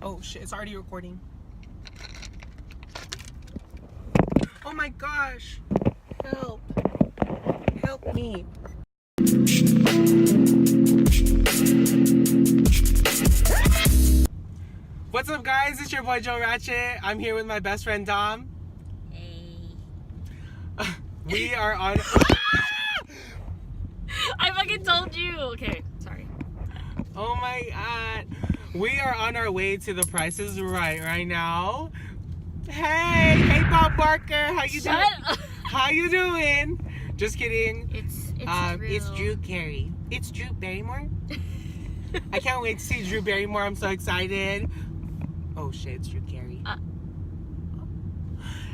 Oh shit, it's already recording. Oh my gosh. Help. Help me. What's up guys? It's your boy Joe Ratchet. I'm here with my best friend Dom. Hey. We are on... I fucking told you. Okay, sorry. Oh my god. We are on our way to The Price is right now. Hey Bob Barker, how you doing? Up. How you doing? Just kidding. It's Drew Carey. It's Drew Barrymore. I can't wait to see Drew Barrymore. I'm so excited. Oh shit, it's Drew Carey.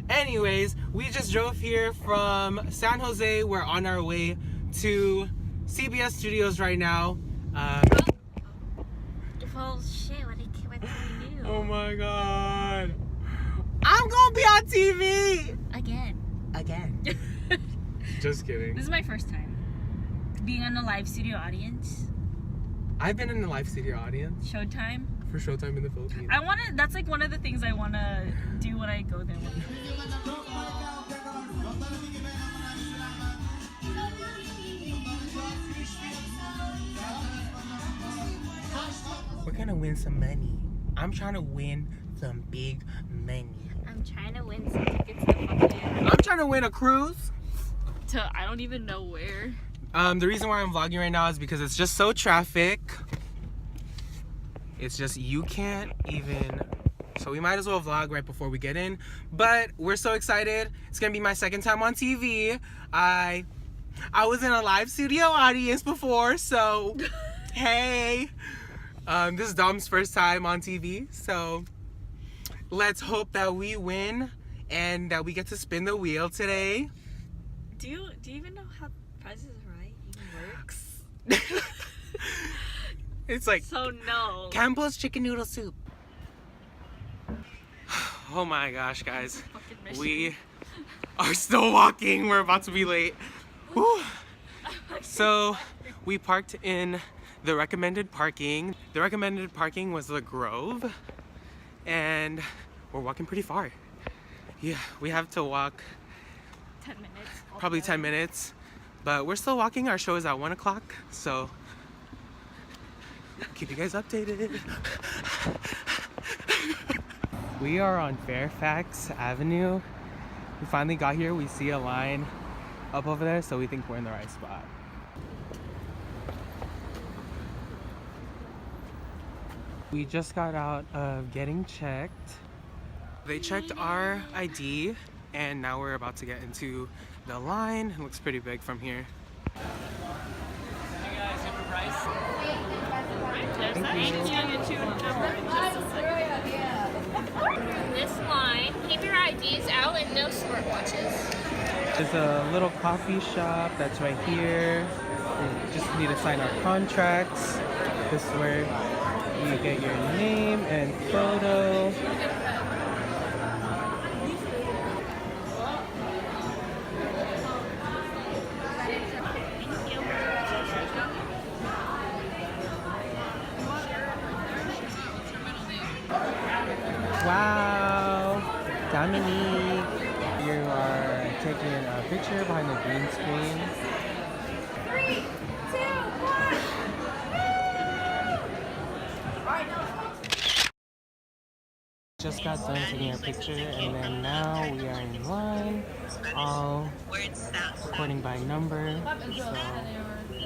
Anyways, we just drove here from San Jose. We're on our way to CBS Studios right now. Well, shit, what did we do? Oh my god. I'm gonna be on TV! Again. Just kidding. This is my first time being on a live studio audience. I've been in the live studio audience. Showtime? For Showtime in the Philippines. That's like one of the things I wanna do when I go there. We're gonna win some money. I'm trying to win some big money. I'm trying to win some tickets to fucking... I'm trying to win a cruise. I don't even know where. The reason why I'm vlogging right now is because it's just so traffic. It's just, you can't even... So we might as well vlog right before we get in. But we're so excited. It's gonna be my second time on TV. I was in a live studio audience before, so hey. This is Dom's first time on TV, so let's hope that we win and that we get to spin the wheel today. Do you even know how Price is Right even works? It's like, so no. Campbell's chicken noodle soup. Oh my gosh, guys. We are still walking. We're about to be late. Whew. So we parked in the recommended parking. The recommended parking was the Grove, and we're walking pretty far. Yeah, we have to walk 10 minutes. probably 10 minutes, but we're still walking. Our show is at 1 o'clock, so keep you guys updated. We are on Fairfax Avenue. We finally got here. We see a line up over there, so we think we're in the right spot. We just got out of getting checked. They checked our ID, and now we're about to get into the line. It looks pretty big from here. Hey guys, you have a price? Thank you. This line, keep your IDs out and no smartwatches. There's a little coffee shop that's right here. We just need to sign our contracts. This is where you get your name and photo. Wow, Dominique, you are taking a picture behind the green screen. 3, 2, 1. Just got done taking a picture, and then now we are in line, all recording by number. So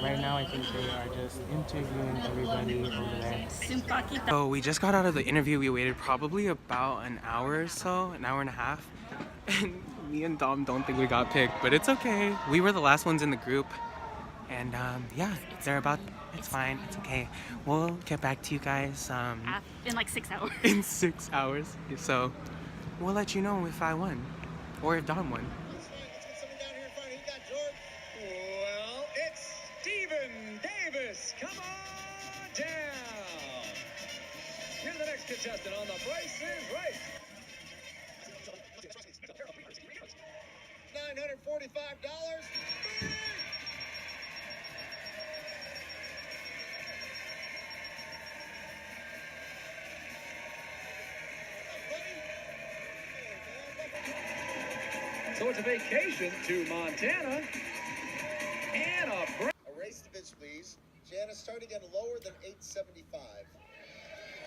right now I think they are just interviewing everybody over there. So we just got out of the interview. We waited probably about an hour or so, an hour and a half. And me and Dom don't think we got picked, but it's okay. We were the last ones in the group. And yeah, they're about, it's fine, it's okay. We'll get back to you guys In like 6 hours. in 6 hours. So we'll let you know if I won or if Dom won. Well, it's Steven Davis. Come on down. You're the next contestant on The Price is Right. $945. towards a vacation to Montana. And a Erase the bitch, please. Janice, start again lower than 875.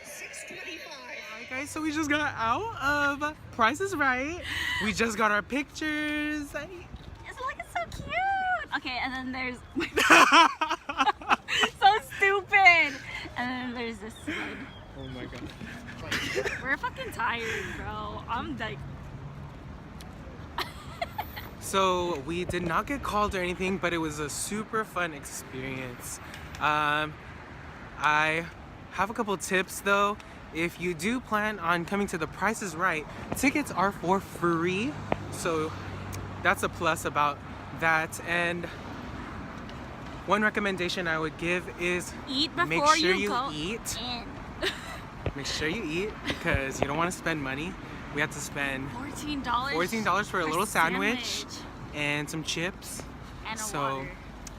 625. Alright guys, so we just got out of Price is Right. We just got our pictures. It's like it's so cute. Okay, and then there's so stupid. And then there's this sled. Oh my god. We're fucking tired, bro. I'm like. So we did not get called or anything, but it was a super fun experience. I have a couple tips though. If you do plan on coming to the Price is Right, tickets are for free. So that's a plus about that. And one recommendation I would give is Eat before make sure you go eat. in. Make sure you eat because you don't want to spend money. We had to spend $14 for a little sandwich and some chips. And a so, water.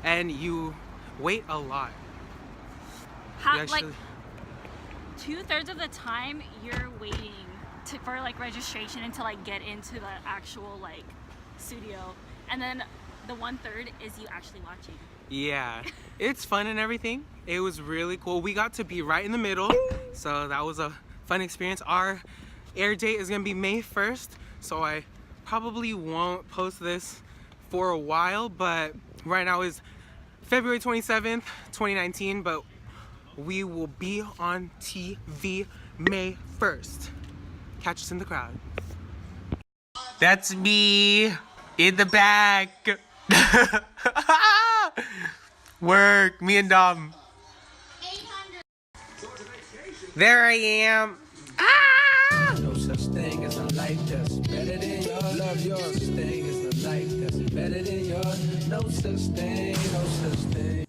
and you wait a lot. You Like actually- 2/3 of the time you're waiting for like registration and to like get into the actual like studio, and then the 1/3 is you actually watching. Yeah, it's fun and everything. It was really cool. We got to be right in the middle, so that was a fun experience. Our air date is gonna be May 1st, so I probably won't post this for a while, but right now is February 27th, 2019, but we will be on TV May 1st. Catch us in the crowd. That's me in the back. Work, me and Dom. There I am. Ah! No such thing as a life that's better than yours. Love yours. Thing is a life that's better than yours. No such thing, no such thing.